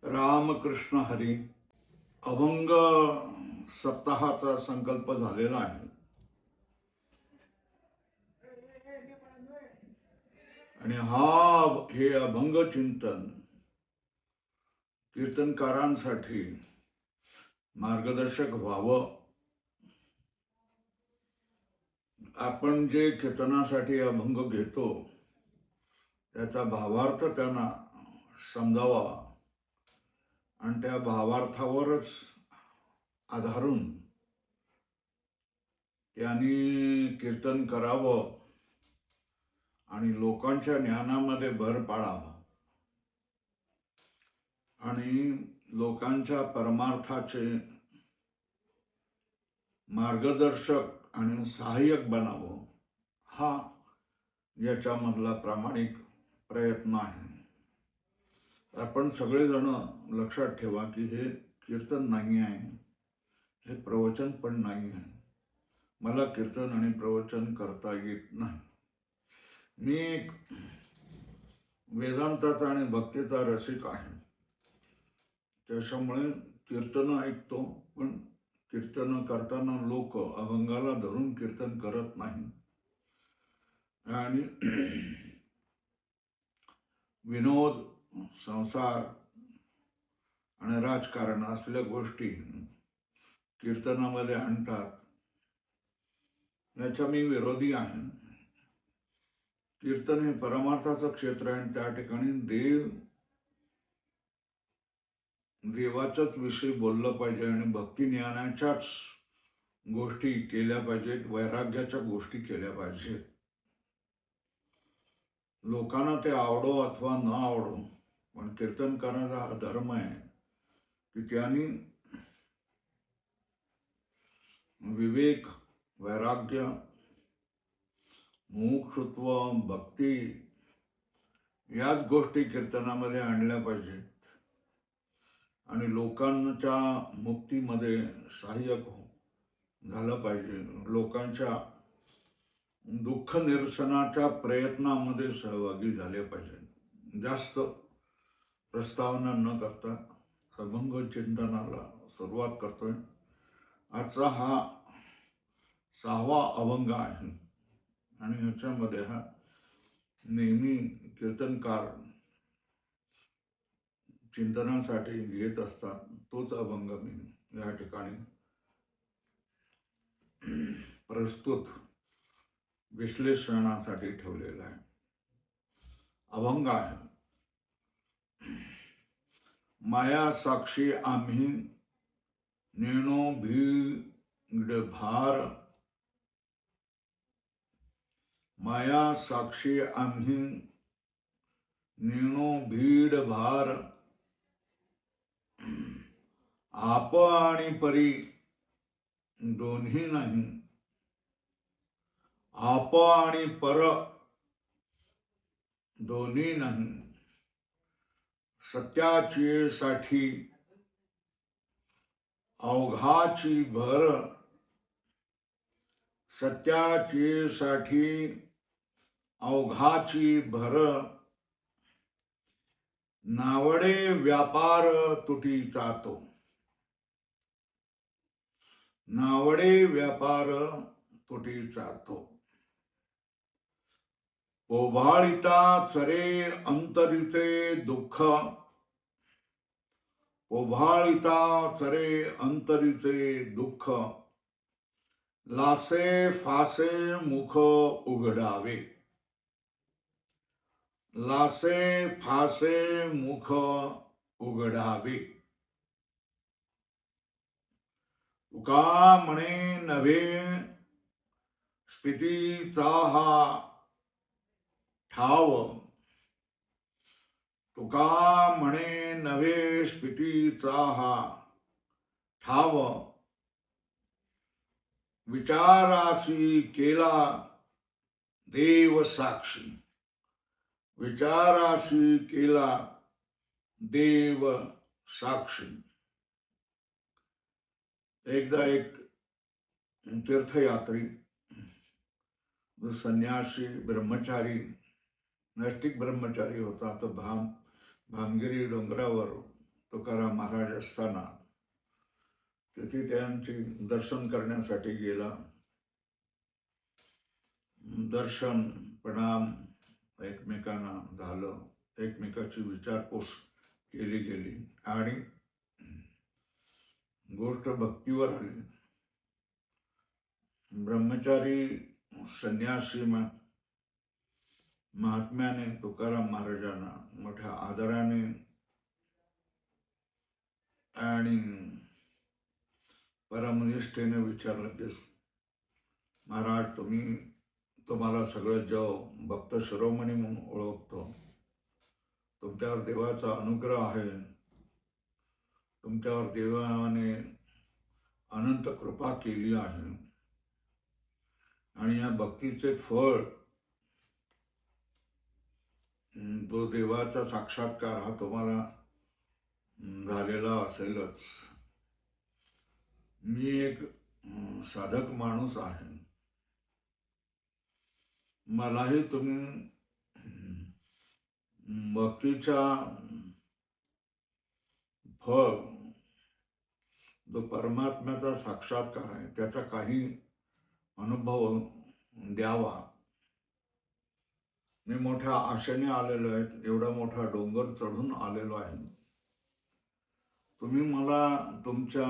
रामकृष्ण हरी. अभंग सप्ताहाचा संकल्प झालेला आहे आणि हे अभंग चिंतन कीर्तनकारांसाठी मार्गदर्शक व्हावं. आपण जे कीर्तनासाठी अभंग घेतो त्याचा भावार्थ त्यांना समजावा आणि त्या भावार्थावरच आधारून त्यांनी कीर्तन करावं आणि लोकांच्या ज्ञानामध्ये भर पाडावा आणि लोकांच्या परमार्थाचे मार्गदर्शक आणि सहाय्यक बनावं, हा याच्यामधला प्रामाणिक प्रयत्न आहे. आपण सगळेजण लक्षात ठेवा की हे कीर्तन नाही आहे, हे प्रवचन पण नाही आहे. मला कीर्तन आणि प्रवचन करता येत नाही. मी एक वेदांताचा आणि भक्तीचा रसिक आहे, त्याच्यामुळे कीर्तन ऐकतो. पण कीर्तन करताना लोक अभंगाला धरून कीर्तन करत नाही आणि विनोद, संसार आणि राजकारण असलेल्या गोष्टी कीर्तनामध्ये आणतात. याच्या मी विरोधी आहे. कीर्तन हे परमार्थाचं क्षेत्र आहे आणि त्या ठिकाणी देवाच्याच विषयी बोललं पाहिजे आणि भक्ती ज्ञानाच्याच गोष्टी केल्या पाहिजेत, वैराग्याच्या गोष्टी केल्या पाहिजेत. लोकांना ते आवडो अथवा न आवडो, पण कीर्तनकाराचा हा धर्म आहे की त्यांनी विवेक, वैराग्य, मुमुक्षुत्व, भक्ती याच गोष्टी कीर्तनामध्ये आणल्या पाहिजेत आणि लोकांच्या मुक्तीमध्ये सहाय्यक झालं पाहिजे. लोकांच्या दुःख निरसनाच्या प्रयत्नामध्ये सहभागी झाले पाहिजे. जास्त प्रस्तावना न करता अभंग चिंतनाला सुरुवात करतोय. आजचा हा 6वा अभंग आहे आणि ह्याच्यामध्ये हा नेहमी कीर्तनकार चिंतनासाठी घेत असतात तोच अभंग मी या ठिकाणी प्रस्तुत विश्लेषणासाठी ठेवलेला आहे. अभंग आहे. माया साक्षी आम्ही नेणो भीड भार. माया साक्षी आम्ही नेणो भीड भार. आप आणि परी दोन्ही नाही. आप आणि पर दोन्ही नाही. सत्याची साठी अवघाची भर. सत्याची साठी अवघाची भर. नावडे व्यापार तुटीचा तो. नावडे व्यापार तुटीचा तो. ओभाळिता चरे अंतरीचे दुःख. ओभाळिता चरे अंतरीचे दुःख. लासे फासे मुख उघडावे. लासे फासे मुख उघडावे. तुका म्हणे नव्हे स्फितीचा हा ठाव. तुका म्हणे नव्हे स्फितीचा हा ठाव. विचारासी केला देव साक्षी. विचारासी केला देव साक्षी. एकदा एक तीर्थयात्री संन्यासी ब्रह्मचारी नैष्टिक ब्रह्मचारी होता. तो भामगिरी डोंगरावर तुकाराम महाराज असताना तिथे त्यांची दर्शन करण्यासाठी गेला. दर्शन प्रणाम एकमेकांना झालं, एकमेकाची विचारपूस केली गेली आणि गोष्ट भक्तीवर आली. ब्रह्मचारी संन्यासी महात्म्याने तुकाराम महाराजांना मोठ्या आदराने आणि परमनिष्ठेने विचारलं की महाराज, तुम्हाला सगळं जग भक्त शिरोमणी म्हणून ओळखतो. तुमच्यावर देवाचा अनुग्रह आहे. तुमच्यावर देवाने अनंत कृपा केली आहे आणि या भक्तीचे फळ, तो देवाचा साक्षात्कार हा तुम्हाला झालेला असेलच. मी एक साधक माणूस आहे. मलाही तुम्ही भक्तीचा फळ, जो परमात्म्याचा साक्षात्कार आहे, त्याचा काही अनुभव द्यावा. मी मोठ्या आशेने आलेलो आहे, एवढा मोठा डोंगर चढून आलेलो आहे. तुम्ही मला तुमच्या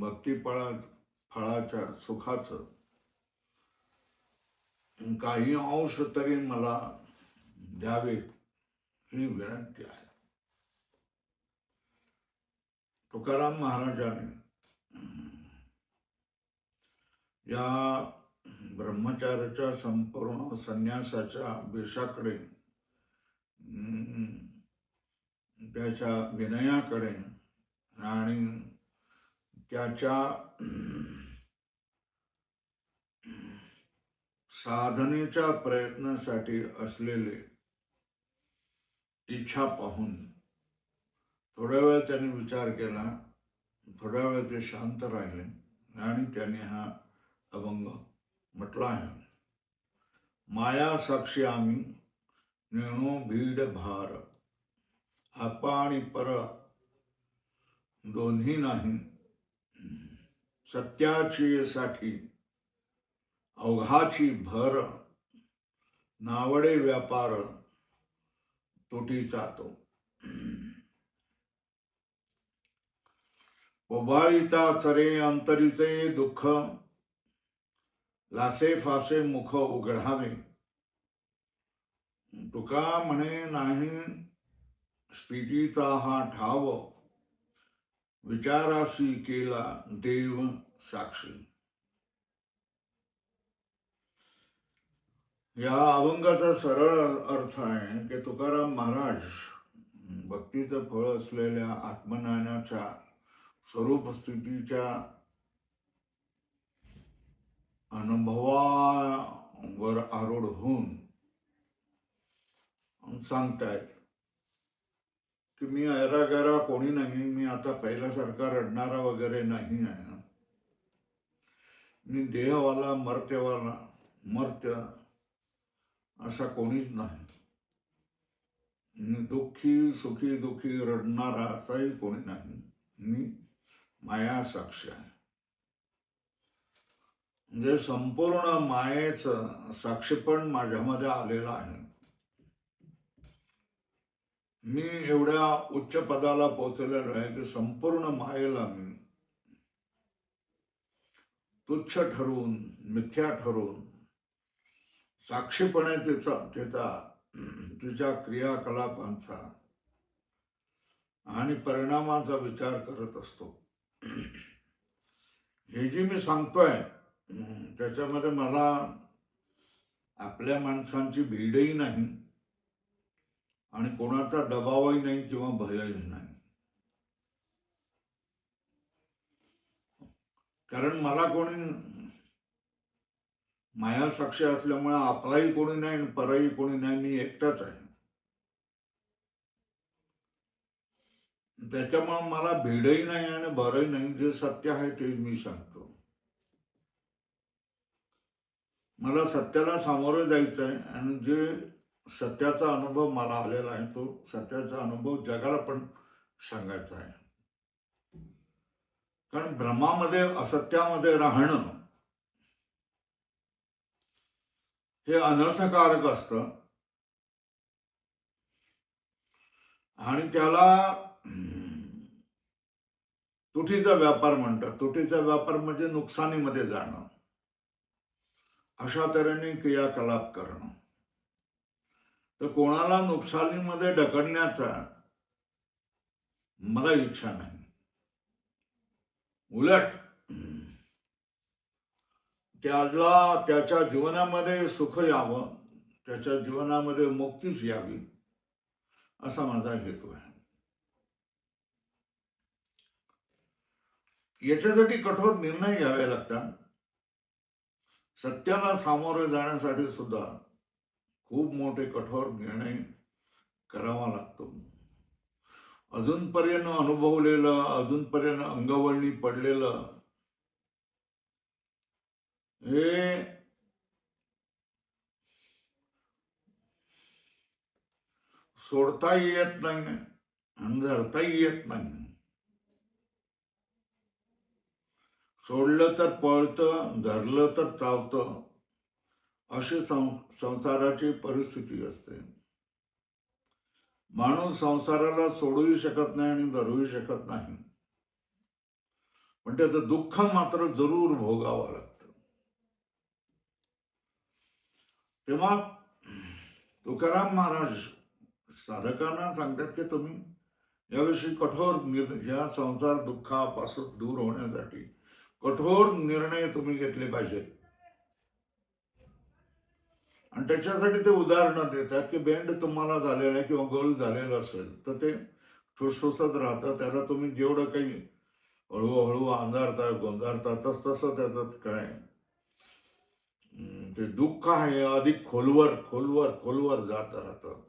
भक्ती फळाच्या सुखाचं काही अंश तरी मला द्यावेत, ही विनंती आहे. तुकाराम महाराजांनी या ब्रह्मचार्याच्या संपूर्ण संन्यासाच्या वेशाकडे, त्याच्या विनयाकडे आणि त्याच्या साधनेच्या प्रयत्नासाठी असलेले इच्छा पाहून थोड्या वेळ त्यांनी विचार केला. थोड्या वेळ ते शांत राहिले आणि त्यांनी हा अभंग म्हटला आहे. माया साक्षी आम्ही नेणो भीड भार, आपा आणि पर दोन्ही नाही. सत्याची साठी अवघाची भर, नावडे व्यापार तुटीचा तो. उभाळीता चरे अंतरीचे दुःख, लासे फासे मुख उघडावे. तुका म्हणे नाही स्थितीचा हा ठाव, विचारासी केला देव साक्षी. या अभंगाचा सरळ अर्थ आहे की तुकाराम महाराज भक्तीचं फळ असलेल्या आत्मज्ञानाच्या स्वरूप स्थितीच्या अनुभवावर आरूढ होऊन सांगतायत की मी ऐरागैरा कोणी नाही. मी आता पहिल्यासारखा रडणारा वगैरे नाही आहे. मी देहवाला मर्त्य असा कोणीच नाही. मी सुखी दुःखी रडणारा असाही कोणी नाही. मी माया साक्षी आहे. म्हणजे संपूर्ण मायेचं साक्षीपण माझ्यामध्ये आलेलं आहे. मी एवढ्या उच्च पदाला पोहोचलेलो आहे की संपूर्ण मायेला मी तुच्छ ठरवून, मिथ्या ठरवून साक्षीपणे तिच्या क्रियाकलापांचा आणि परिणामाचा विचार करत असतो. हे जी मी सांगतोय त्याच्यामध्ये मला आपल्या माणसांची भीडही नाही आणि कोणाचा दबावही नाही किंवा भयही नाही. कारण मला कोणी माया साक्षी असल्यामुळे आपलाही कोणी नाही आणि परही कोणी नाही. मी एकटाच आहे. त्याच्यामुळे मला भीडही नाही आणि भरही नाही. जे सत्य आहे तेच मी सांगतो. मला सत्याला सामोरं जायचं आहे आणि जे सत्याचा अनुभव मला आलेला आहे तो सत्याचा अनुभव जगाला पण सांगायचं आहे. कारण भ्रमामध्ये असत्यामध्ये राहणं हे अनर्थकारक असतं आणि त्याला तुटीचा व्यापार म्हणतात. तुटीचा व्यापार म्हणजे नुकसानीमध्ये जाणं, अशा तऱ्हेने क्रियाकलाप करणं. तर कोणाला नुकसानीमध्ये ढकलण्याचा मला इच्छा नाही. उलट त्याला त्याच्या जीवनामध्ये सुख यावं, त्याच्या जीवनामध्ये मुक्तीच यावी, असा माझा हेतू आहे. याच्यासाठी कठोर निर्णय घ्यावे लागतात. सत्याला सामोरे जाण्यासाठी सुद्धा खूप मोठे कठोर निर्णय करावा लागतो. अजूनपर्यंत अनुभवलेलं, अजूनपर्यंत अंगवळणी पडलेलं हे सोडताही येत नाही आणि धरताही येत नाही. सोडलं तर पळतं, धरलं तर चावतं, अशी संसाराची परिस्थिती असते. माणूस संसाराला सोडूही शकत नाही आणि धरूही शकत नाही, पण त्याचं दुःख मात्र जरूर भोगावं लागतं. तेव्हा तुकाराम महाराज साधकांना सांगतात की तुम्ही याविषयी कठोर या संसार दुःखापासून दूर होण्यासाठी कठोर निर्णय तुम्ही घेतले पाहिजेत. आणि त्याच्यासाठी ते उदाहरणं देतात की बेंड तुम्हाला झालेलं आहे किंवा गळ झालेलं असेल तर ते ठुसठुसत राहतं. त्याला तुम्ही जेवढं काही हळूहळू अंधारता गोंधारता तसं त्याचं काय ते दुःख आहे अधिक खोलवर खोलवर खोलवर जात राहतं,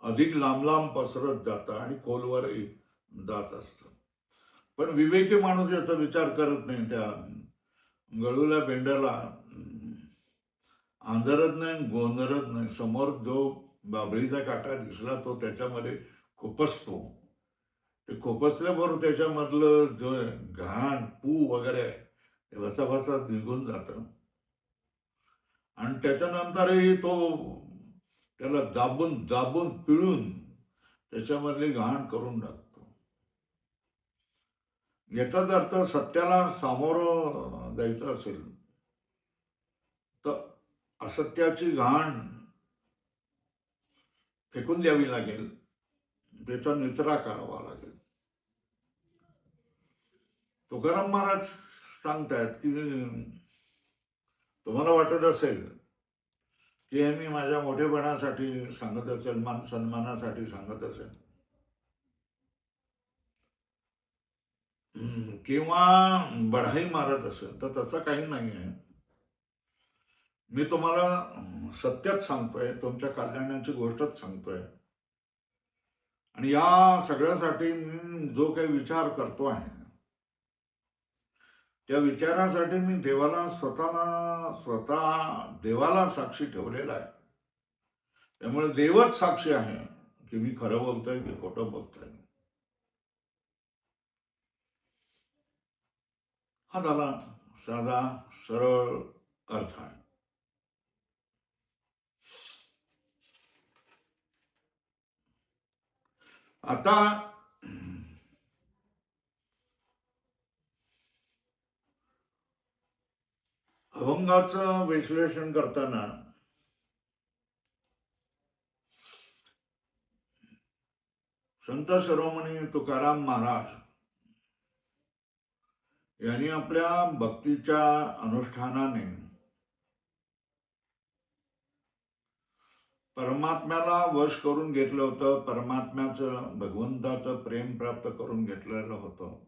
अधिक लांब लांब पसरत जातं आणि खोलवरही जात असतं. पण विवेकी माणूस याचा विचार करत नाही. त्या गळूला बेंडाला आंधरत नाही, गोंधरत नाही. समोर जो बाभळीचा काटा दिसला तो त्याच्यामध्ये खुपसतो. ते खुपसल्याबरोबर त्याच्यामधलं जो घाण पू वगैरे ते भसाभसा निघून जातं आणि त्याच्यानंतरही तो त्याला दाबून दाबून पिळून त्याच्यामधली घाण करून टाकतो. याचाच अर्थ सत्याला सामोरं जायचं असेल तर असत्याची घाण फेकून द्यावी लागेल, त्याचा निचरा करावा लागेल. तुकाराम महाराज सांगतात की तुम्हाला वाटत असेल की हे मी माझ्या मोठेपणासाठी सांगत असेल, मान सन्मानासाठी सांगत असेल किंवा बढाई मारत असेल, तर तसं काही नाही आहे. मी तुम्हाला सत्यच सांगतोय, तुमच्या कल्याणाची गोष्टच सांगतोय. आणि या सगळ्यासाठी मी जो काही विचार करतो आहे त्या विचारासाठी मी देवाला स्वतः देवाला साक्षी ठेवलेला आहे. त्यामुळे देवच साक्षी आहे की मी खरं बोलतोय की खोटं बोलतोय. हा झाला साधा सरळ अर्थ आहे. आता अभंगाचं विश्लेषण करताना संत शिरोमणी तुकाराम महाराज यांनी आपल्या भक्तीच्या अनुष्ठानाने परमात्म्याला वश करून घेतलं होतं. परमात्म्याचं भगवंताचं प्रेम प्राप्त करून घेतलेलं होतं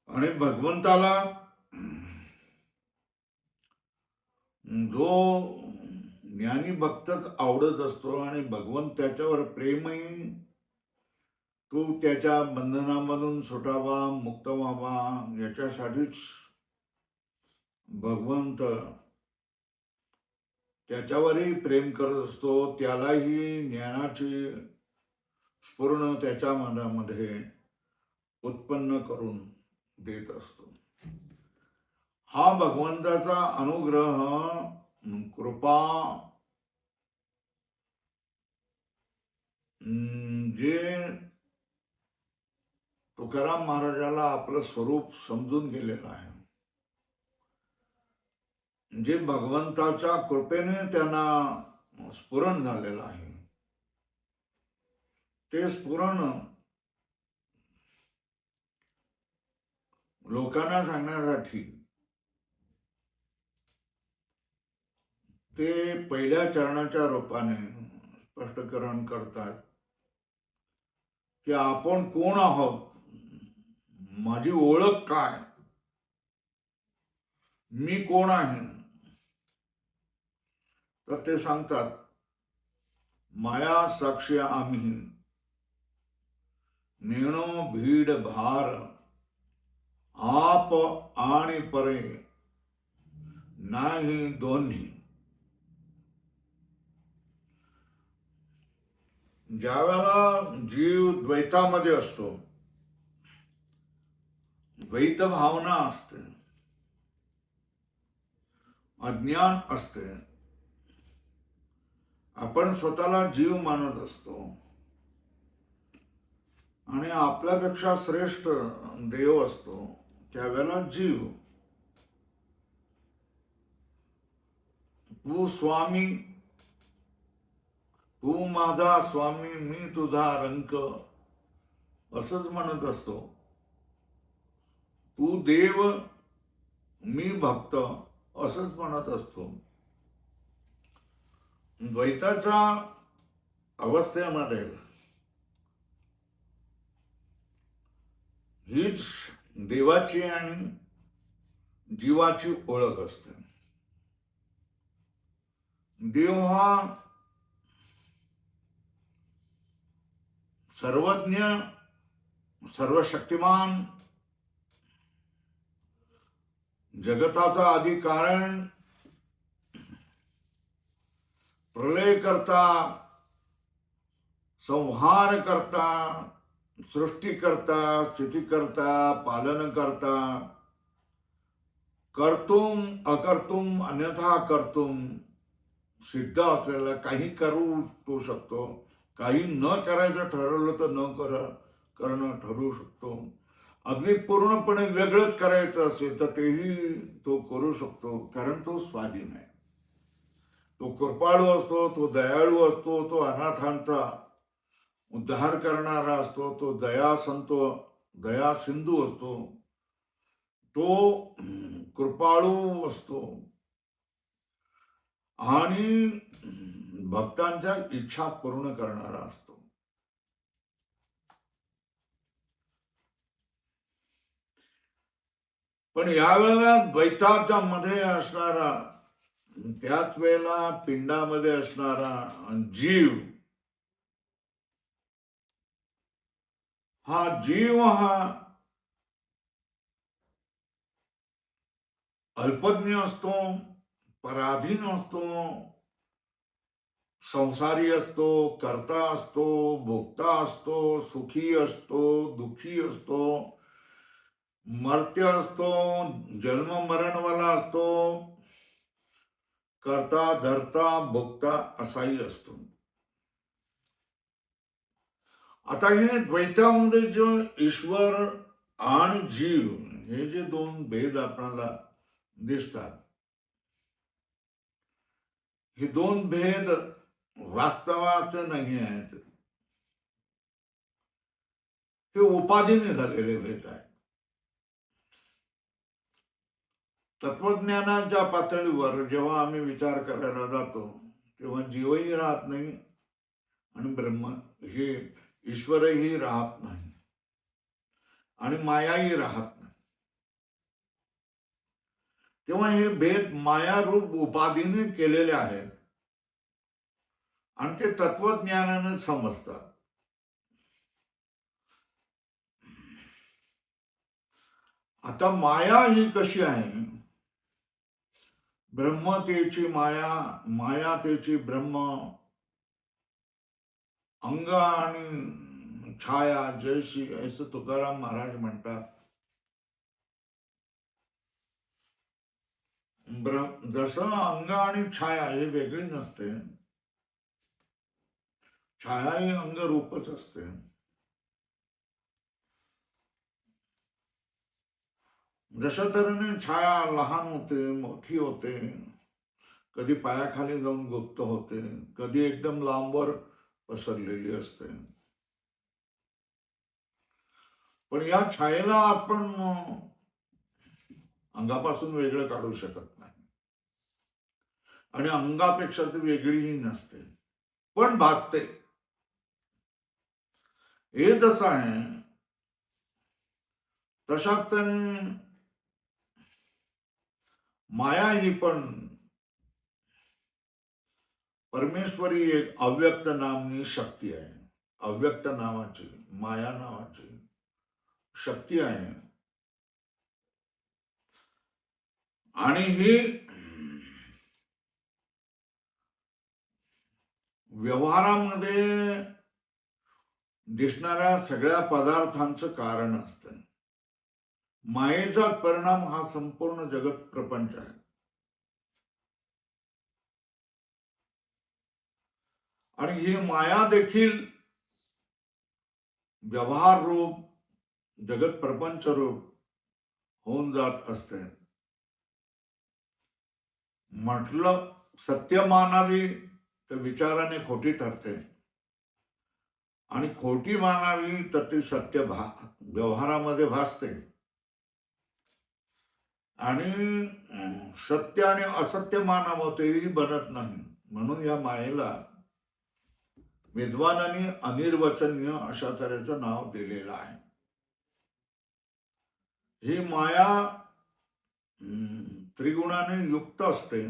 आणि भगवंताला जो ज्ञानी भक्तच आवडत असतो आणि भगवंत त्याच्यावर प्रेमही तो त्याच्या बंधनामधून सुटावा, मुक्त व्हावा याच्यासाठीच भगवंत त्याच्यावरही प्रेम करत असतो. त्यालाही ज्ञानाची स्फुरण त्याच्या मनामध्ये उत्पन्न करून देत असतो. हा भगवंताचा अनुग्रह, कृपा, जे तुकाराम महाराजाला आपलं स्वरूप समजून गेलेलं आहे, जे भगवंताच्या कृपेने त्यांना स्फुरण झालेलं आहे, ते स्फुरण लोकांना सांगण्यासाठी ते पहिल्या चरणाच्या रूपाने स्पष्टीकरण करतात की आपण कोण आहोत, माझी ओळख काय, मी कोण आहे. तर ते सांगतात, माया साक्षी आम्ही, नेणो भीड भार, आप आणि परे नाही दोन्ही. ज्यावेळेला जीव द्वैतामध्ये असतो, द्वैत भावना असते, अज्ञान असते, आपण स्वतःला जीव मानत असतो आणि आपल्यापेक्षा श्रेष्ठ देव असतो, त्यावेळेला जीव, तू स्वामी, तू माझा स्वामी, मी तुझा रंक, असंच म्हणत असतो. तू देव, मी भक्त, असंच म्हणत असतो. द्वैताच्या अवस्थेमध्ये हीच देवाची आणि जीवाची ओळख असते. देव हा सर्वज्ञ, सर्वशक्तिमान, जगताचा आदी कारण, प्रलय करता, संहार करता, सृष्टी करता, स्थिती करता, पालन करता, कर्तुम अकर्तुम अन्यथा कर्तुम सिद्ध असलेला, काही करू तो शकतो, काही न करायचं ठरवलं तर न करणं ठरवू शकतो, अगदी पूर्णपणे वेगळंच करायचं असेल तर तेही तो करू शकतो, कारण तो स्वाधीन आहे. तो कृपाळू असतो, तो दयाळू असतो, तो अनाथांचा उद्धार करणारा असतो, तो दया सिंधू असतो, तो कृपाळू असतो आणि भक्तांच्या इच्छा पूर्ण करणारा असतो. पण यावेळेला द्वैताच्या मध्ये असणारा, त्याच वेळेला पिंडामध्ये असणारा जीव, हा जीव हा अल्पज्ञ असतो, पराधीन असतो, संसारी असतो, कर्ता असतो, भोक्ता असतो, सुखी असतो, दुःखी असतो, मर्त्य असतो, जन्म मरणवाला असतो, कर्ता धर्ता भोक्ता असाही असतो. आता हे द्वैतामध्ये जो ईश्वर आणि जीव हे जे दोन भेद आपल्याला दिसतात, हे दोन भेद वास्तवाचे नाही आहेत, हे उपाधीने झालेले भेद आहेत. तत्वज्ञानाच्या पातळीवर जेव्हा आम्ही विचार करायला जातो, तेव्हा जीवही राहत नाही आणि ब्रह्म हे ईश्वरही राहत नाही आणि मायाही राहत नाही. तेव्हा हे भेद मायारूप उपाधीने केलेले आहेत आणि ते तत्वज्ञानाने समजतात. आता माया ही कशी आहे? ब्रह्म तेची माया, माया तेची ब्रह्म, अंग आणि छाया जयशी असं तुकाराम महाराज म्हणतात. जसं अंग आणि छाया हे वेगळी नसते, छाया ही अंगरूपच असते. जशा तऱ्हेने छाया लहान होते, मोठी होते, कधी पायाखाली जाऊन गुप्त होते, कधी एकदम लांबवर पसरलेली असते. पण या छायेला आपण अंगापासून वेगळं काढू शकत नाही आणि अंगापेक्षा ती वेगळीही नसते, पण भासते. हे जसं आहे तशाच त्याने माया ही पण परमेश्वरी एक अव्यक्त नामनी शक्ती आहे. अव्यक्त नावाची माया नावाची शक्ती आहे. आणि ही व्यवहारामध्ये दिसणाऱ्या सगळ्या पदार्थांचं कारण असतं. मायेचा परिणाम हा संपूर्ण जगत प्रपंच आहे. आणि ही माया देखील व्यवहार रूप जगत प्रपंच रूप होऊन जात असते. म्हटलं सत्य मानावी तर विचाराने खोटी ठरते आणि खोटी मानावी तर ती सत्य व्यवहारामध्ये भासते. आणि सत्य आणि असत्य मानावं तेही बनत नाही. म्हणून या मायेला विद्वानांनी अनिर्वचनीय अशा तऱ्हेचं नाव दिलेलं आहे. ही माया त्रिगुणाने युक्त असते,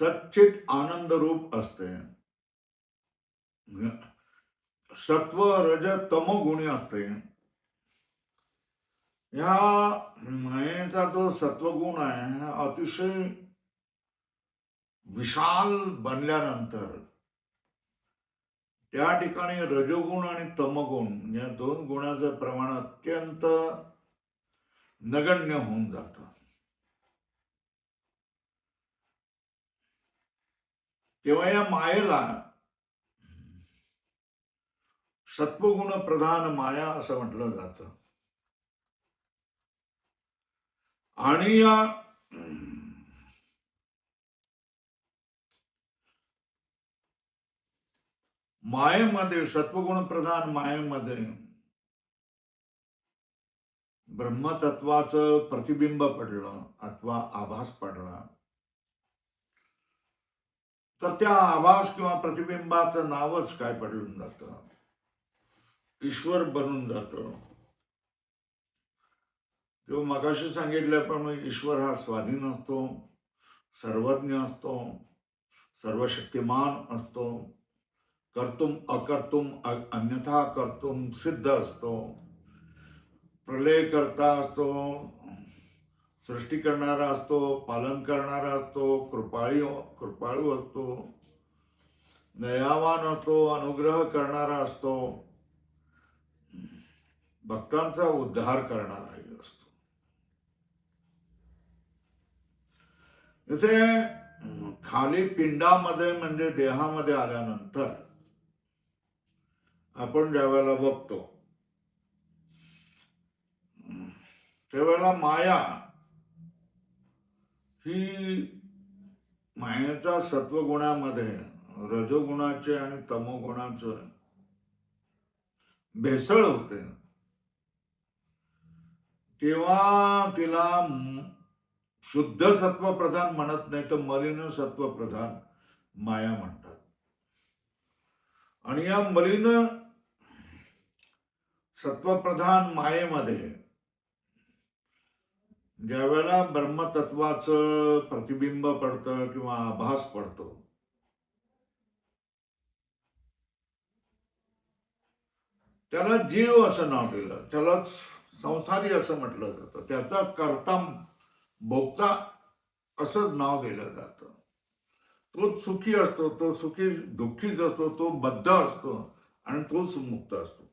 सच्चित आनंद रूप असते, सत्व रज तम गुणी असते. या मायेचा जो सत्वगुण आहे हा अतिशय विशाल बनल्यानंतर त्या ठिकाणी रजोगुण आणि तमगुण या दोन गुणाचं प्रमाण अत्यंत नगण्य होऊन जातं. तेव्हा या मायेला सत्वगुण प्रधान माया असं म्हटलं जातं. आणि या मायेमध्ये सत्वगुण प्रधान मायेमध्ये ब्रह्मतत्वाचं प्रतिबिंब पडलं अथवा आभास पडला तर त्या आभास किंवा प्रतिबिंबाचं नावच काय पडून जातं, ईश्वर बनून जातं. तेव्हा मगाशी सांगितल्याप्रमाणे ईश्वर हा स्वाधीन असतो, सर्वज्ञ असतो, सर्वशक्तिमान असतो, कर्तुम अकर्तुम अन्यथा कर्तुम सिद्ध असतो, प्रलय करता असतो, सृष्टी करणारा असतो, पालन करणारा असतो, कृपाळू असतो, दयावान असतो, अनुग्रह करणारा असतो, भक्तांचा उद्धार करणाराही असतो. इथे खाली पिंडामध्ये म्हणजे देहामध्ये आल्यानंतर आपण ज्या वेळेला बघतो त्यावेळेला माया ही मायेचा सत्वगुणामध्ये रजोगुणाचे आणि तमोगुणाचं भेसळ होते. तेव्हा तिला शुद्ध सत्व प्रधान म्हणत नाही तर मलिन सत्व प्रधान माया म्हणतात. आणि या मलिन सत्वप्रधान मायेमध्ये ज्यावेळेला ब्रह्मतत्वाचं प्रतिबिंब पडतं किंवा आभास पडतो त्याला जीव असं नाव दिलं, त्यालाच संसारी असं म्हटलं जातं, त्याचाच कर्ता भोगता असं नाव दिलं जातं. तो सुखी असतो, तो सुखी दुःखीच असतो, तो बद्ध असतो आणि तोच मुक्त असतो,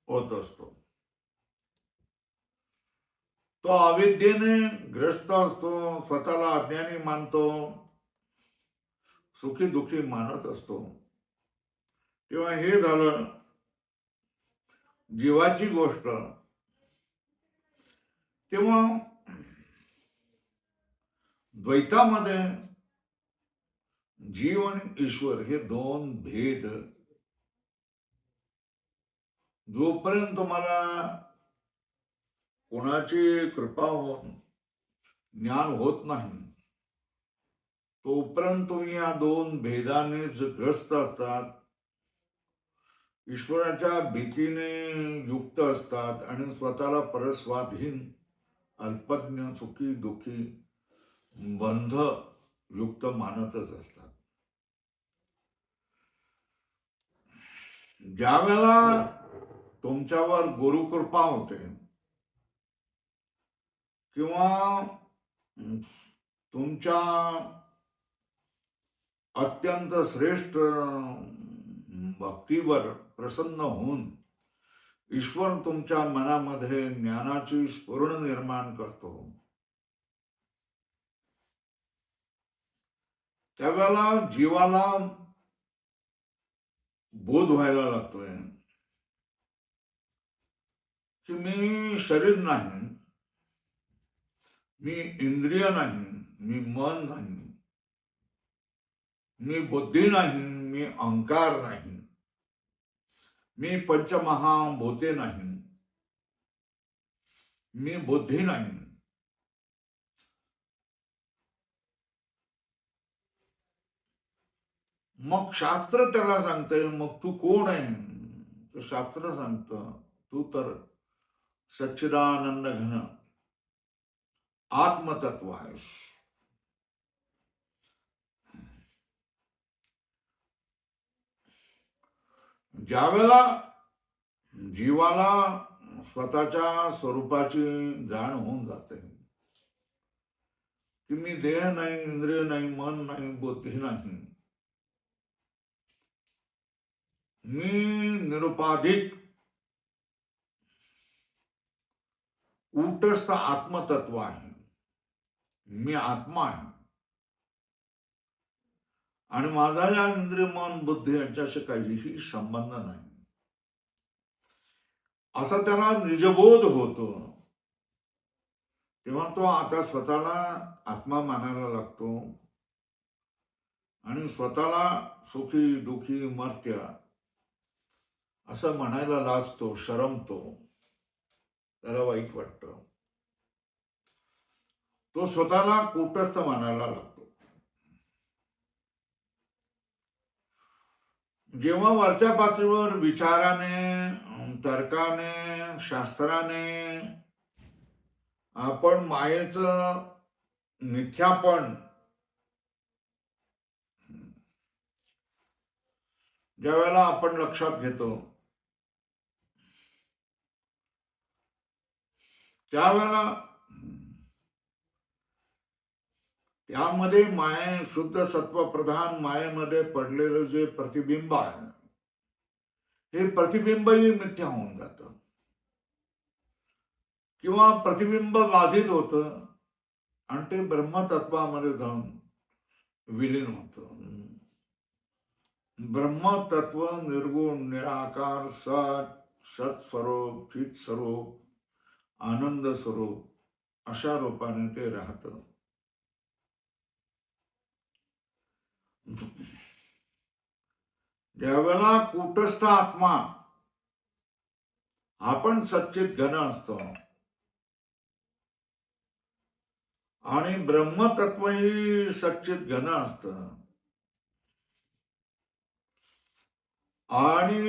होत असतो. तो अविद्येने ग्रस्त असतो, स्वतःला अज्ञानी मानतो, सुखी दुखी मानत असतो. तेव्हा हे झालं जीवाची गोष्ट. तेव्हा द्वैतामध्ये जीव आणि ईश्वर हे दोन भेद जोपर्यंत तुम्हाला कोणाची कृपा ज्ञान होत नाही तोपर्यंत तुम्ही या दोन भेदानेच ग्रस्त असतात, ईश्वराच्या भीतीने युक्त असतात आणि स्वतःला परस्वाधीन, अल्पज्ञ, सुखी दुखी, बंध युक्त मानतच असतात. ज्या वेळेला तुमच्यावर गुरुकृपा होते किंवा तुमच्या अत्यंत श्रेष्ठ भक्तीवर प्रसन्न होऊन ईश्वर तुमच्या मनामध्ये ज्ञानाची स्फुरण निर्माण करतो, त्यावेळेला जीवाला बोध व्हायला लागतोय की मी शरीर नाही, मी इंद्रिय नाही, मी मन नाही, मी बुद्धी नाही, मी अहंकार नाही, मी पंचमहाभूते नाही, मी बुद्धी नाही. मग शास्त्र त्याला सांगतंय मग तू कोण आहे? तर शास्त्र सांगतं तू तर सच्चिदानंद घन आत्मतत्व आहेस. ज्यावेळेला जीवाला स्वतःच्या स्वरूपाची जाण होऊन जाते की मी देह नाही, इंद्रिय नाही, मन नाही, बुद्धी नाही, मी निरुपाधिक कूटस्थ आत्मतत्व आहे, मी आत्मा आहे आणि माझा या इंद्रिय मन बुद्धी यांच्याशी काहीही संबंध नाही, असा त्याला निजबोध होतो. तेव्हा तो आता स्वतःला आत्मा मानायला लागतो आणि स्वतःला सुखी दुखी मर्त्य असं म्हणायला लाजतो, शरमतो, त्याला वाईट वाटतं. तो स्वतःला कूटस्थ मानायला लागतो. जेव्हा वरच्या पातळीवर विचाराने, तर्काने, शास्त्राने आपण मायेचं मिथ्यापण ज्या वेळेला आपण लक्षात घेतो त्यावेळेला त्यामध्ये माये शुद्ध सत्वप्रधान मायेमध्ये पडलेलं जे प्रतिबिंब आहे हे प्रतिबिंबही मिथ्या होऊन जातं किंवा प्रतिबिंब बाधित होतं आणि ते ब्रह्मतत्वामध्ये जाऊन विलीन होतं. ब्रह्मतत्व निर्गुण निराकार सत्स्वरूप चित स्वरूप आनंद स्वरूप अशा रूपाने ते राहतं. ज्यावेळेला कूटस्थ आत्मा आपण सच्चित घन असतो आणि ब्रह्मतत्वही सच्चित घन असतं आणि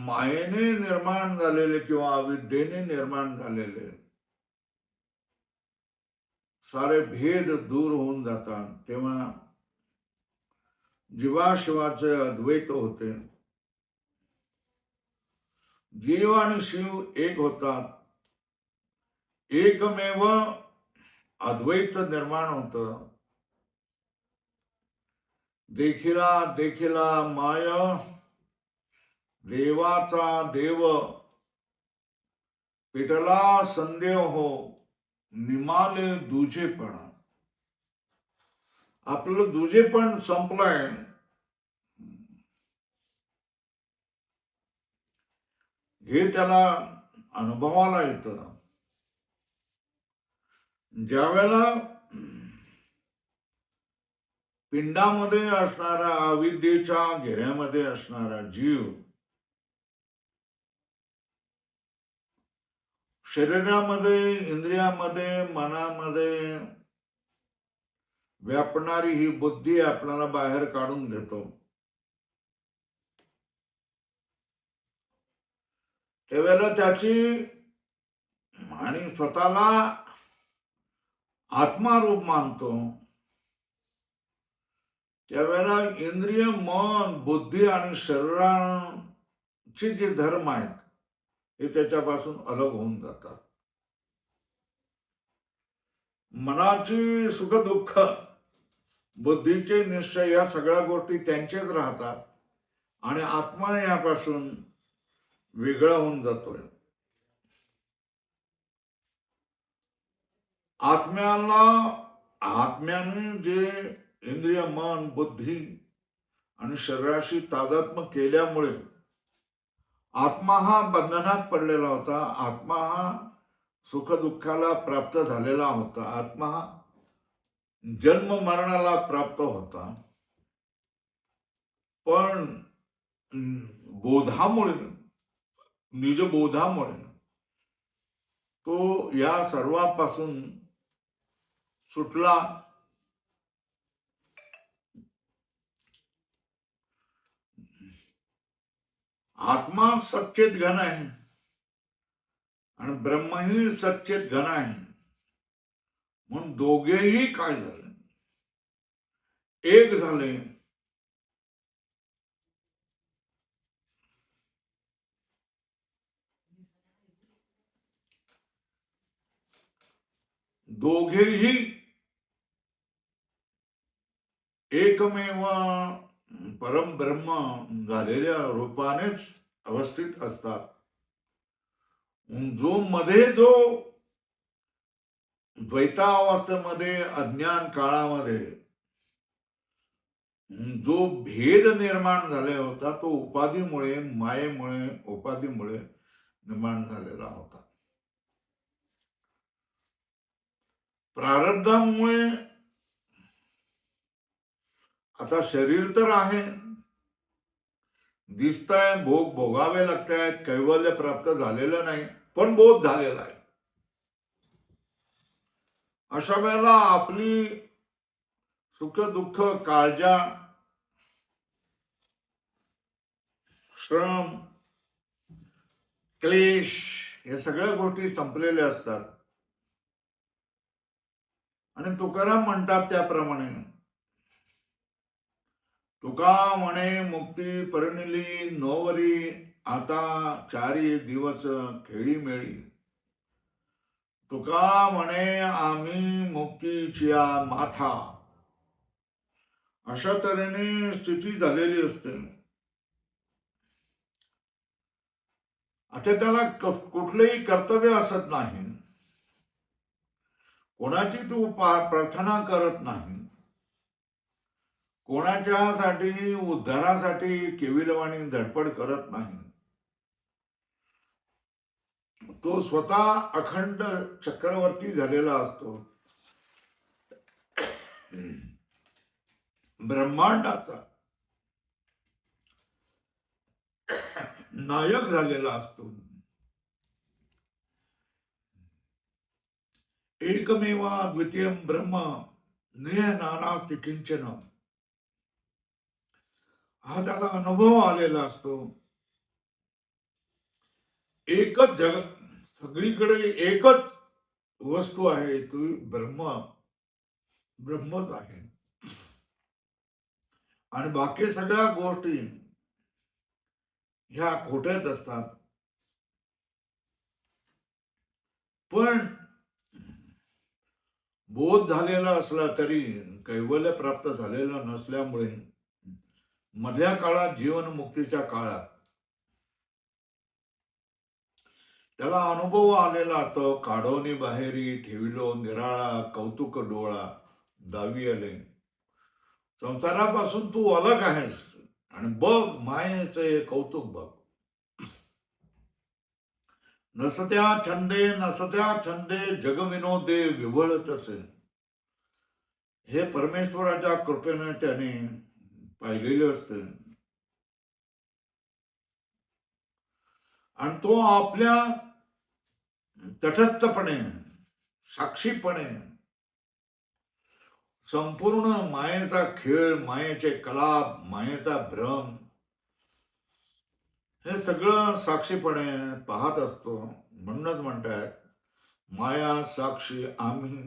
मायेने निर्माण झालेले किंवा अविद्येने निर्माण झालेले सारे भेद दूर होऊन जातात, तेव्हा जीवाशिवाचे अद्वैत होते. जीव आणि शिव एक होतात, एकमेव अद्वैत निर्माण होतं. देखिला देखिला माय देवाचा देव पिटला संदेह हो, निमाले दुजेपण. आपलं दुजेपण संपलंय. हे त्याला अनुभवाला येतं ज्यावेळेला पिंडामध्ये असणारा, अविद्येच्या घेऱ्यामध्ये असणारा जीव शरीरामध्ये, इंद्रियामध्ये, मनामध्ये व्यापणारी ही बुद्धी आपल्याला बाहेर काढून घेतो. त्यावेळेला त्याची आणि स्वतःला आत्मारूप मानतो. त्यावेळेला इंद्रिय, मन, बुद्धी आणि शरीराचे जे धर्म आहेत हे त्याच्यापासून अलग होऊन जातात. मनाची सुख दुःख, बुद्धीचे निश्चय, या सगळ्या गोष्टी त्यांचेच राहतात आणि आत्मा यापासून वेगळा होऊन जातोय. आत्म्याने जे इंद्रिय, मन, बुद्धी आणि शरीराशी तादात्म्य केल्यामुळे आत्मा हा बंधनात पडलेला होता. आत्मा हा सुखदुःखाला प्राप्त झालेला होता. आत्मा हा जन्म मरणाला प्राप्त होता. पण बोधामुळे, निजबोधामुळे तो या सर्वापासून सुटला. आत्मा सच्चेत घन आहे आणि ब्रह्मही सच्चेत घन आहे. म्हणून दोघेही काय झाले, एक झाले. दोघेही एकमेव परम ब्रह्म झालेल्या रूपानेच अवस्थित असतात. जो द्वैतावस्थेमध्ये, अज्ञान काळामध्ये जो भेद निर्माण झाला होता तो उपाधीमुळे, मायेमुळे, उपाधीमुळे निर्माण झालेला होता. प्रारब्धामुळे आता शरीर तर आहे, दिसतंय, भोग भोगावे लागतायत, कैवल्य प्राप्त झालेलं नाही, पण बोध झालेला आहे. अशा वेळेला आपली सुख दुःख, काळजा, श्रम, क्लेश या सगळ्या गोष्टी संपलेल्या असतात. आणि तुकाराम म्हणतात त्याप्रमाणे, तुका म्हणे मुक्ती परिणिली नोवरी, आता 4 दिवस खेळी मेळी. तुका म्हणे आम्ही मुक्तीच्या माथा. अशा तऱ्हेने स्थिती झालेली असते. आता त्याला कुठलेही कर्तव्य असत नाही, कोणाची तू प्रार्थना करत नाही, कोणाच्यासाठी उद्धारासाठी केविलवाणी धडपड करत नाही. तो स्वतः अखंड चक्रवर्ती झालेला असतो, ब्रह्मांडाचा नायक झालेला असतो. एकमेवा द्वितीय ब्रह्म नेह नानास्ति किंचन, हा त्याला अनुभव आलेला असतो. एकच जगत, सगळीकडे एकच वस्तू आहे, ती ब्रह्मच आहे आणि बाकी सगळ्या गोष्टी ह्या खोट्याच असतात. पण बोध झालेला असला तरी कैवल्य प्राप्त झालेला नसल्यामुळे मधल्या काळात, जीवनमुक्तीच्या काळात त्याला अनुभव आलेला असतो. काढोनी बाहेरी ठेविलो निराळा कौतुक डोळा दावी आले. संसारापासून तू अलग आहेस आणि बघ मायेचे कौतुक बघ. नसत्या छंदे जगविनोदे विव्हळत असे. हे परमेश्वराच्या कृपेने त्याने पाहिलेले असते आणि तो आपल्या तटस्थपणे साक्षीपणे संपूर्ण मायेचा खेळ, मायेचे कलाप, मायेचा भ्रम हे सगळं साक्षीपणे पाहत असतो. म्हणूनच म्हणतात माया साक्षी आम्ही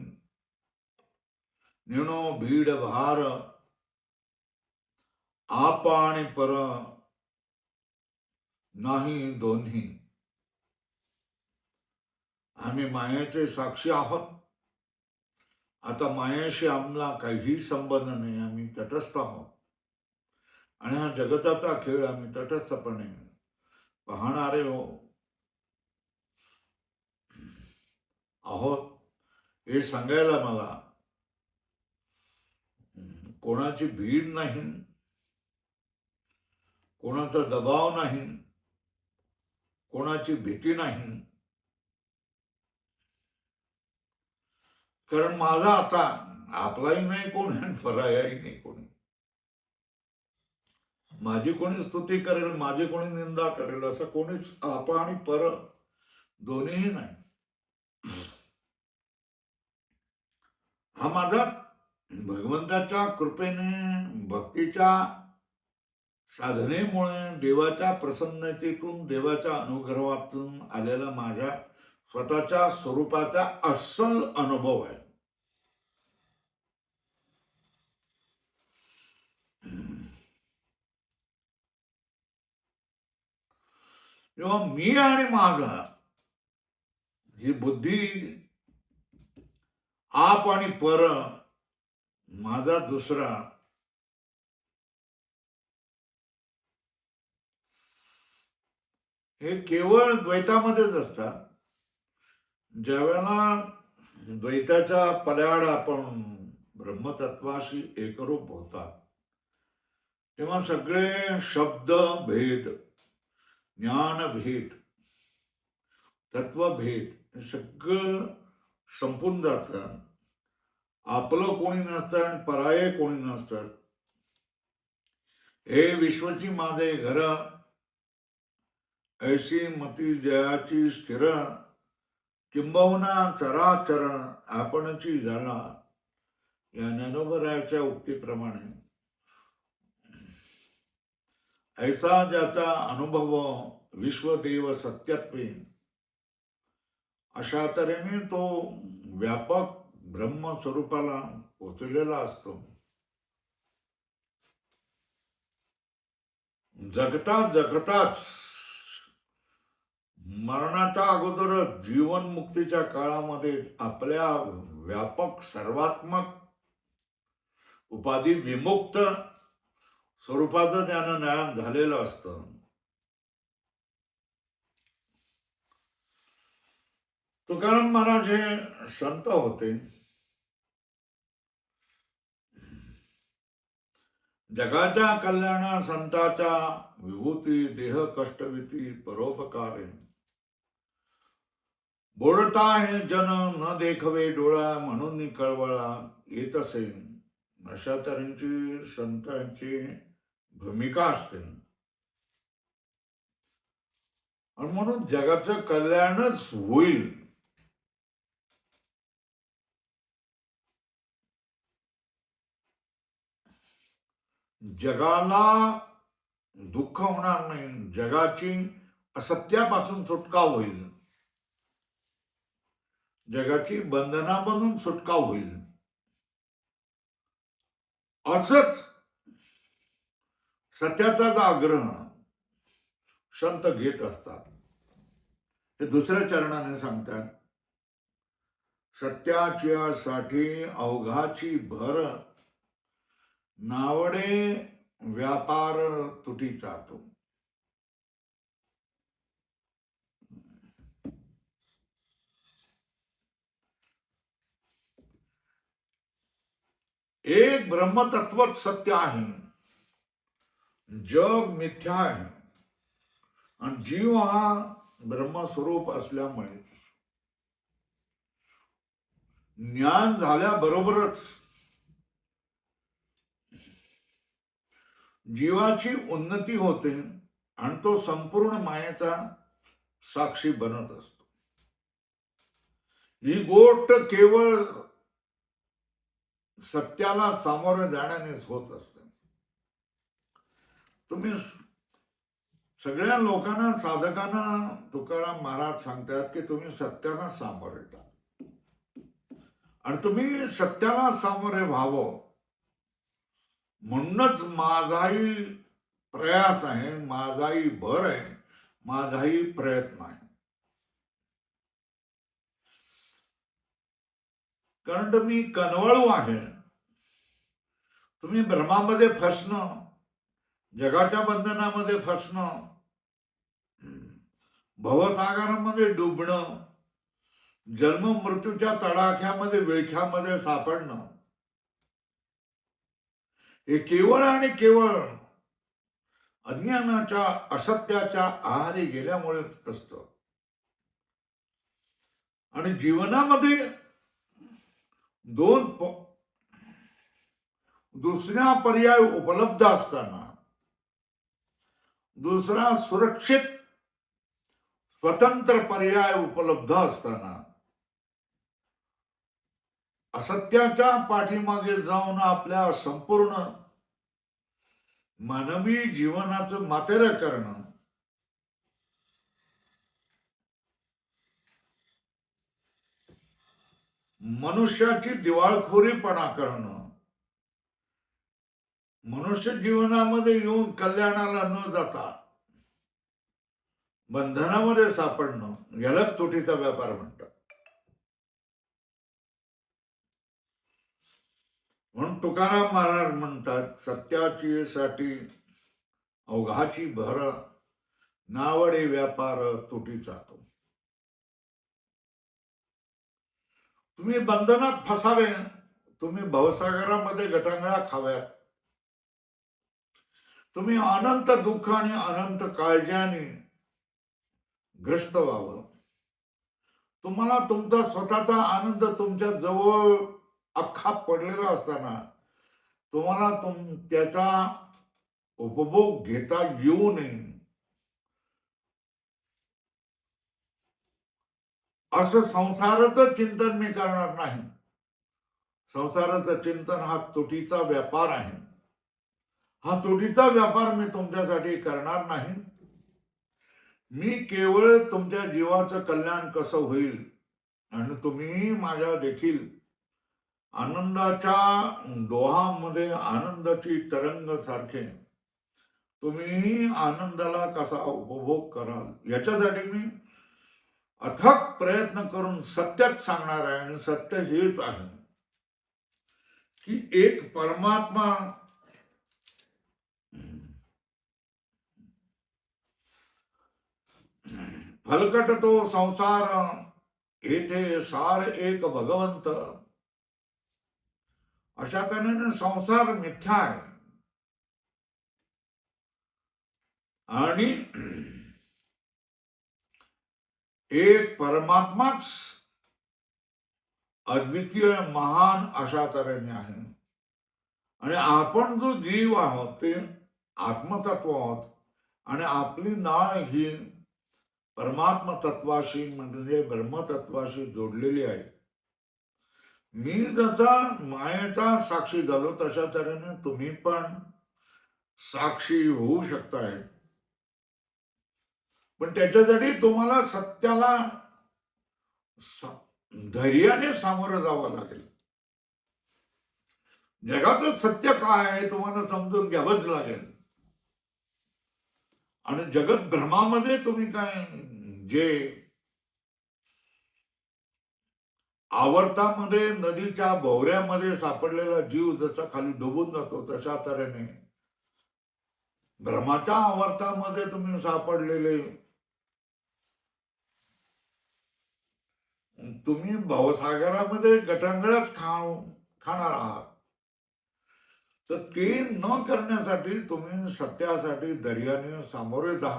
निणो भीड भार आप आणि पर नाही दोन्ही. आम्ही मायेचे साक्षी आहोत. आता मायेशी आम्हाला काहीही संबंध नाही. आम्ही तटस्थ आहोत आणि हा जगताचा खेळ आम्ही तटस्थपणे पाहणारे आहोत. हे सांगायला मला कोणाची भीड नाही, कोणाचा दबाव नाही, कोणाची भीती नाही. कारण माझा आता आपलाही नाही कोणी आणि परायाही नाही कोणी. माझी कोणी स्तुती करेल, माझी कोणी निंदा करेल असं कोणीच आप आणि पर दोन्हीही नाही. हा माझा भगवंताच्या कृपेने भक्तीच्या साधनेमुळे देवाच्या प्रसन्नतेतून देवाच्या अनुग्रहातून आलेला माझ्या स्वतःच्या स्वरूपाचा अस्सल अनुभव आहे. तेव्हा मी आणि माझा ही बुद्धी आप आणि पर माझा दुसरा हे केवळ द्वैतामध्येच असतात. ज्यावेळेला द्वैताच्या पल्याड आपण ब्रह्मतत्वाशी एकरूप होतात तेव्हा सगळे शब्द भेद, ज्ञानभेद, तत्वभेद हे सगळं संपून जातं. आपलं कोणी नसतं आणि पराये कोणी नसतात. हे विश्वची माझे घर ऐशी मती जयाची स्थिर किंबहुना चराचर आपणची झाला. या ज्ञानोबरायाच्या उक्तीप्रमाणे ऐसा ज्याचा अनुभव विश्वदेव सत्यत्वे अशा तऱ्हेने तो व्यापक ब्रह्म स्वरूपाला पोचलेला असतो. जगता जगताच मरणाच्या अगोदरच जीवनमुक्तीच्या काळामध्ये आपल्या व्यापक सर्वात्मक उपाधी विमुक्त स्वरूपाचं त्यानं ज्ञान झालेलं असतं. तुकाराम महाराज हे संत होते. जगाच्या कल्याणा संताच्या विभूती देह कष्टविती परोपकारे बोलता हे जन न देखवे डोळा म्हणून कळवळा येत असे. अशा तऱ्हेची संतांची भूमिका असते आणि म्हणून जगाचं कल्याणच होईल जगाला दुःख होणार नाही, जगाची असत्यापासून सुटका होईल, जगाची बंधनामधून सुटका होईल असंच सत्याचाच आग्रह संत घेत असतात. हे दुसऱ्या चरणाने सांगतात सत्याच्या साठी अवघाची भर नावडे व्यापार तुटी जातो. एक ब्रह्मतत्वच सत्य आहे, जग मिथ्या आहे आणि जीव हा ब्रह्मस्वरूप असल्यामुळे ज्ञान झाल्याबरोबरच जीवाची उन्नती होते आणि तो संपूर्ण मायेचा साक्षी बनत असतो. ही गोष्ट केवळ सत्याला सामोरे जाण्यानेच होत असते. तुम्ही सगळ्या लोकांना, साधकांना तुकाराम महाराज सांगतात की तुम्ही सत्याला सामोरे जा आणि तुम्ही सत्याला सामोरे व्हावं म्हणूनच माझाही प्रयास आहे, माझाही भर आहे, माझाही प्रयत्न आहे. कारण तुम्ही कनवळू आहे. तुम्ही भ्रमामध्ये फसणं, जगाच्या बंधनामध्ये फसणं, भवसागरामध्ये डुबणं, जन्म मृत्यूच्या तडाख्यामध्ये, विळख्यामध्ये सापडणं, हे केवळ आणि केवळ अज्ञानाच्या, असत्याच्या आहारी गेल्यामुळे असतं. आणि जीवनामध्ये दुसऱ्या पर्याय उपलब्ध असताना, दुसरा सुरक्षित स्वतंत्र पर्याय उपलब्ध असताना, असत्याच्या पाठीमागे जाऊन आपल्या संपूर्ण मानवी जीवनाचं मातेरं करणं, मनुष्याची दिवाळखोरीपणा करणं, मनुष्य जीवनामध्ये येऊन कल्याणाला न जाता बंधनामध्ये सापडणं, याला तोटीचा व्यापार म्हणतात. म्हणून तुकाराम महाराज म्हणतात, सत्याची साठी अवघाची भर, नावडे व्यापार तुटीचा तो. तुम्ही बंधनात फसावे, तुम्ही भवसागरामध्ये गटांगळा खाव्यात, तुम्ही अनंत दुःख आणि अनंत काळजाने ग्रस्त व्हावं, तुम्हाला तुमचा स्वतःचा आनंद तुमच्या जवळ अख्खा पडलेला असताना तुम्हाला त्याचा उपभोग घेता येऊ नये, असं संसाराचं चिंतन मी करणार नाही. संसाराचं चिंतन हा तुटीचा व्यापार आहे. हा तुटीचा व्यापार मी तुमच्यासाठी करणार नाही. मी केवळ तुमच्या जीवाचं कल्याण कसं होईल आणि तुम्ही माझ्या देखील आनंदाच्या डोहामध्ये आनंदाची तरंग सारखे तुम्ही आनंदाला कसा उपभोग कराल याच्यासाठी मी अथक प्रयत्न करून सत्यच सांगणार आहे. आणि सत्य हेच आहे की एक परमात्मा फलकट तो संसार, येथे सार एक भगवंत. अशा तऱ्हेने संसार मिथ्या आहे आणि एक परमात्माच अद्वितीय महान अशा तऱ्हेने आहे. आणि आपण जो जीव आहोत ते आत्मतत्व आहोत आणि आपली नाळ ही परमात्म तत्वाशी म्हणजे ब्रह्मतत्वाशी जोडलेली आहे. मी जसा मायेचा साक्षी झालो तशा तऱ्हेने तुम्ही पण साक्षी होऊ शकताय. पण त्याच्यासाठी तुम्हाला सत्याला धैर्याने सामोरं जावं लागेल. जगाचं सत्य काय आहे तुम्हाला समजून घ्यावंच लागेल. आणि जगत भ्रमामध्ये तुम्ही काय, जे आवर्तामध्ये नदीच्या भोवऱ्यामध्ये सापडलेला जीव जसा खाली डुबून जातो तशा तऱ्हेने भ्रमाच्या आवर्तामध्ये तुम्ही सापडलेले तुम्ही भवसागरामध्ये गटांगळच खाणार आहात. तर ते न करण्यासाठी तुम्ही सत्यासाठी धैर्याने सामोरे जा.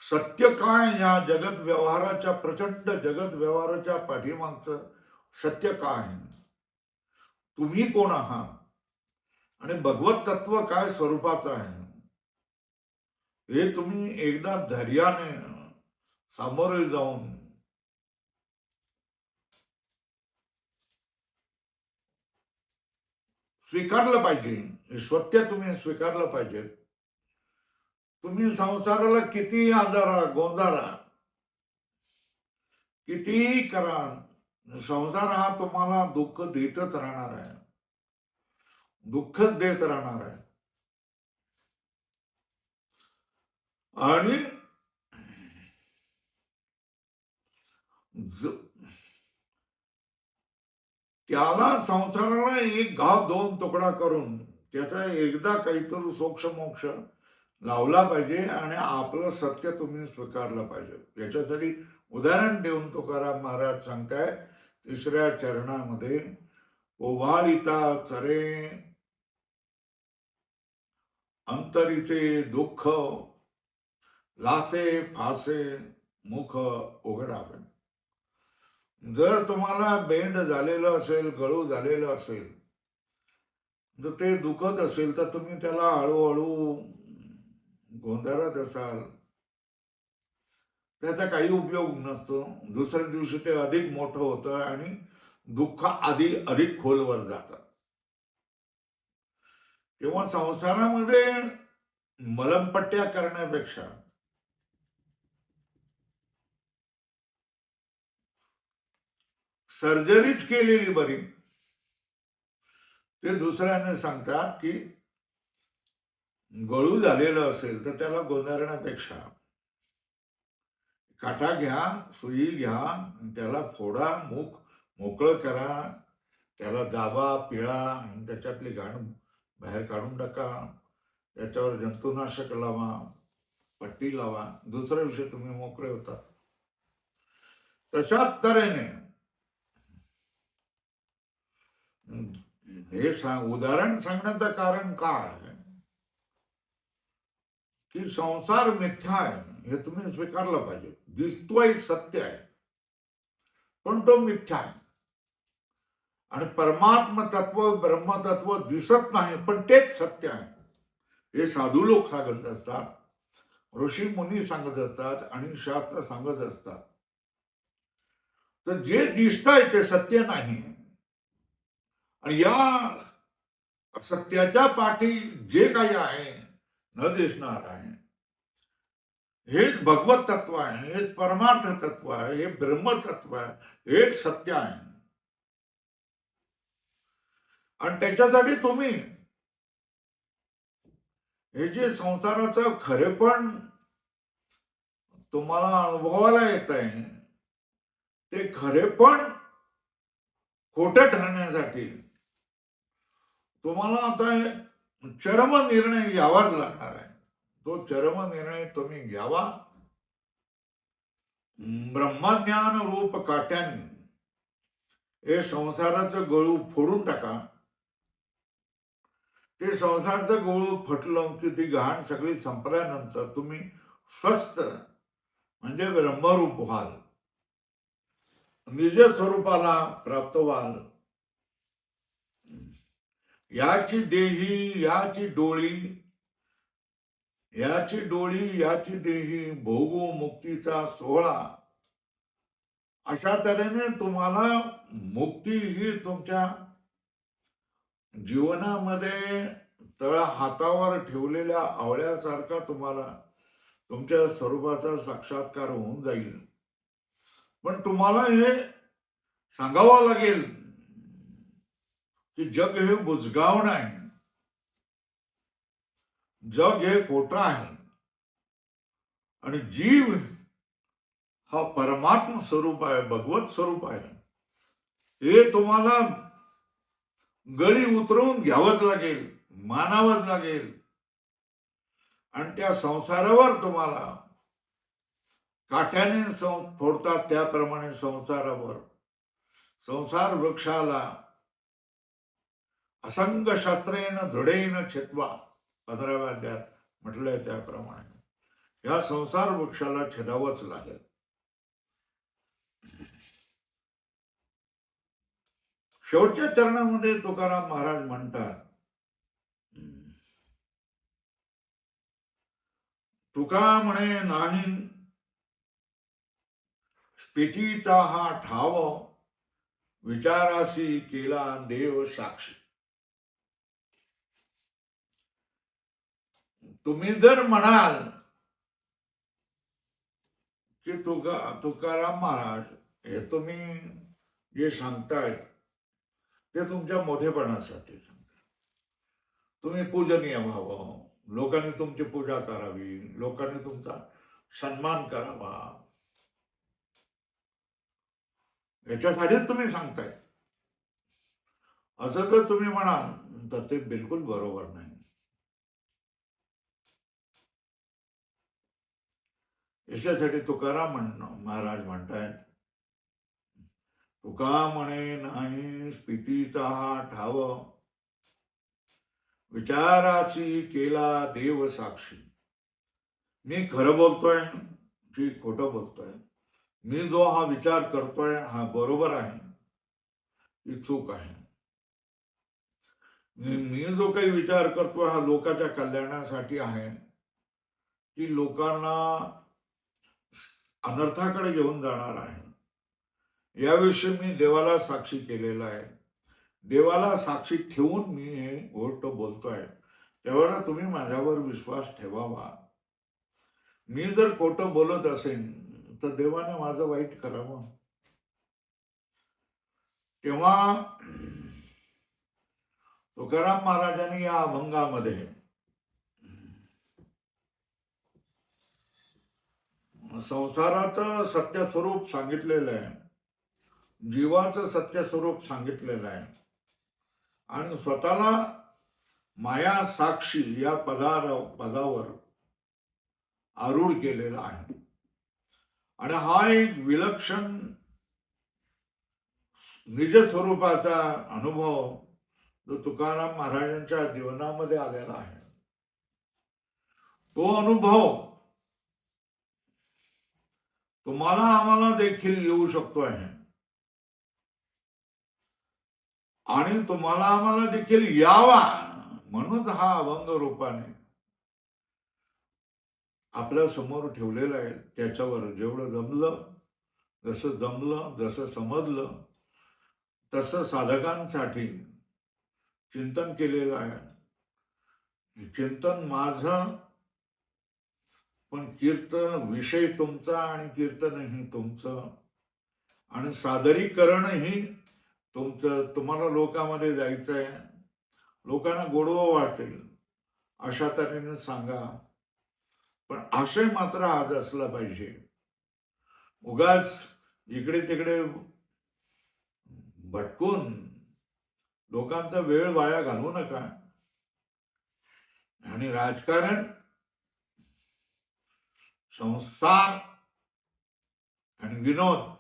सत्य काय, या जगत व्यवहाराच्या, प्रचंड जगत व्यवहाराच्या पाठीमागचं सत्य काय, तुम्ही कोण आहात आणि भगवत तत्व काय स्वरूपाचं आहे, हे तुम्ही एकदा धैर्याने सामोरे जाऊन स्वीकारलं पाहिजे. हे सत्य तुम्ही स्वीकारलं पाहिजे. तुम्ही संसाराला किती आजारा, गोंजारा, कितीही करा, संसार हा तुम्हाला दुःख देतच राहणार आहे, दुःखच देत राहणार आहे. आणि त्याला, संसाराला एक घाव दोन तुकडा करून त्याचा एकदा काहीतरी सोक्ष मोक्ष लावला पाहिजे आणि आपलं सत्य तुम्ही स्वीकारलं पाहिजे. याच्यासाठी उदाहरण देऊन तुकाराम महाराज सांगतायत तिसऱ्या चरणामध्ये, ओवाळिता चरे अंतरीचे दुःख, लासे फासे मुख उघडावे. जर तुम्हाला बेंड झालेलं असेल, गळू झालेलं असेल, जर ते दुखत असेल तर तुम्ही त्याला हळूहळू गोंधळत असाल, त्याचा काही उपयोग नसतो. दुसऱ्या दिवशी ते अधिक मोठं होतं आणि दुःख अधिक खोलवर जातं. तेव्हा संसारामध्ये मलमपट्ट्या करण्यापेक्षा सर्जरीच केलेली बरी. ते दुसऱ्याने सांगतात की गळू झालेलं असेल तर त्याला गोंधळण्यापेक्षा काटा घ्या, सुई घ्या, त्याला फोडा, मुख मोकळं करा, त्याला दाबा, पिळा, त्याच्यातली घाण बाहेर काढून टाका, त्याच्यावर जंतुनाशक लावा, पट्टी लावा, दुसऱ्या दिवशी तुम्ही मोकळे होता. तशाच तऱ्हेने हे उदाहरण सांगण्याचं कारण काय आहे की संसार मिथ्या आहे हे तुम्ही स्वीकारलं पाहिजे. दिसतोय सत्य आहे पण तो मिथ्या आहे. आणि परमात्म तत्व, ब्रह्मतत्व दिसत नाही पण तेच सत्य आहे. हे साधू लोक सांगत असतात, ऋषी मुनी सांगत असतात आणि शास्त्र सांगत असतात. तर जे दिसतंय ते सत्य नाही. आणि या सत्याच्या पाठी जे काही आहे, न दिसणार आहे, हेच भगवत तत्व आहे, हेच परमार्थ तत्व आहे, हे ब्रह्मतत्व आहे, हेच सत्य आहे. आणि त्याच्यासाठी तुम्ही हे जे संसाराचं खरेपण तुम्हाला अनुभवायला येत आहे, ते खरेपण खोटं ठरण्यासाठी तुम्हाला आता चरम निर्णय घ्यावाच लागणार आहे. तो चरम निर्णय तुम्ही घ्यावा. ब्रह्मज्ञान रूप काट्याने हे संसाराचं गळू फोडून टाका. ते संसाराचं गळू फटलं की ती घाण सगळी संपल्यानंतर तुम्ही स्वस्थ म्हणजे ब्रह्मरूप व्हाल, निज स्वरूपाला प्राप्त व्हाल. याची देही, याची डोळी, याची डोळी, याची देही, भोगू मुक्तीचा सोहळा. अशा तऱ्हेने तुम्हाला मुक्ती ही तुमच्या जीवनामध्ये तळ हातावर ठेवलेल्या आवळ्यासारखा तुम्हाला तुमच्या स्वरूपाचा साक्षात्कार होऊन जाईल. पण तुम्हाला हे सांगावं लागेल की जग हे बुजगाव नाही, जग हे खोटं आहे आणि जीव हा परमात्म स्वरूप आहे, भगवत स्वरूप आहे. हे तुम्हाला गळी उतरवून घ्यावंच लागेल, मानावंच लागेल. आणि त्या संसारावर तुम्हाला काठ्याने फोडतात त्याप्रमाणे संसारावर, संसार वृक्षाला असंग शास्त्रेन दृढेन छित्वा 15व्या अध्यायात म्हटलंय त्याप्रमाणे या संसार वृक्षाला छेदावंच लागेल. शेवटच्या चरणामध्ये तुकाराम महाराज म्हणतात, तुका म्हणे नाही स्फितीचा हा ठाव, विचारासी केला देव साक्षी. तुम्ही जर म्हणाल की तुकाराम महाराज हे तुम्ही जे सांगतायत ते तुमच्या मोठेपणासाठी सांगताय, तुम्ही पूजनीय व्हावं, लोकांनी तुमची पूजा करावी, लोकांनी तुमचा सन्मान करावा, याच्यासाठीच तुम्ही सांगताय असं जर तुम्ही म्हणाल तर ते बिलकुल बरोबर नाही. याच्यासाठी तुकाराम महाराज म्हणतायत, तुका म्हणे नाही स्फितीचा हा ठाव, विचारासी केला देव साक्षी. मी खरं बोलतोय की खोटं बोलतोय, मी जो हा विचार करतोय हा बरोबर आहे की चूक आहे, मी जो काही विचार करतोय हा लोकांच्या कल्याणासाठी आहे की लोकांना अनर्थाकडे घेऊन जाणार आहे, याविषयी मी देवाला साक्षी केलेला आहे. देवाला साक्षी ठेवून मी हे गोष्ट बोलतोय, तेव्हा तुम्ही माझ्यावर विश्वास ठेवावा. मी जर खोटं बोलत असेन तर देवाने माझं वाईट करावं. तेव्हा तुकाराम महाराजांनी या अभंगामध्ये संसाराचं सत्य स्वरूप सांगितलेलं आहे, जीवाचं सत्य स्वरूप सांगितलेलं आहे आणि स्वतःला माया साक्षी या पदावर आरूढ केलेला आहे. आणि हा एक विलक्षण निज स्वरूपाचा अनुभव जो तुकाराम महाराजांच्या जीवनामध्ये आलेला आहे, तो अनुभव तुम्हाला आम्हाला देखील येऊ शकतो आहे आणि तुम्हाला आम्हाला देखील यावा म्हणूनच हा अभंग रूपाने आपल्या समोर ठेवलेला आहे. त्याच्यावर जेवढं जमलं, जसं समजलं तसं साधकांसाठी चिंतन केलेलं आहे. चिंतन माझं, पण कीर्तन विषय तुमचा आणि कीर्तनही तुमचं आणि सादरीकरणही तुमचं. तुम्हाला लोकांमध्ये जायचंय, लोकांना गोडवं वाटेल अशा तऱ्हेने सांगा, पण आशय मात्र आज असला पाहिजे. उगाच इकडे तिकडे भटकून लोकांचा वेळ वाया घालवू नका. आणि राजकारण, संसार आणि विनोद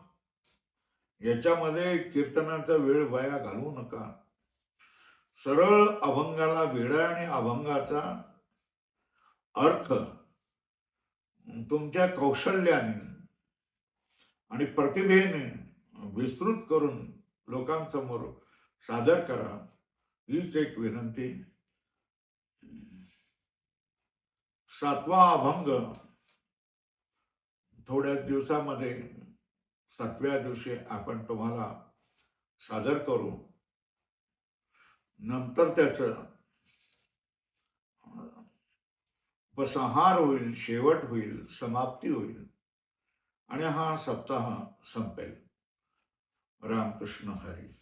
याच्यामध्ये कीर्तनाचा वेळ वाया घालवू नका. सरळ अभंगाला भिडा आणि अभंगाचा अर्थ तुमच्या कौशल्याने आणि प्रतिभेने विस्तृत करून लोकांसमोर सादर करा, हीच एक विनंती. 7वा अभंग थोड्या दिवसामध्ये 7व्या दिवशी आपण तुम्हाला सादर करू. नंतर त्याचं उपसंहार होईल, शेवट होईल, समाप्ती होईल आणि हा सप्ताह संपेल. रामकृष्ण हरी.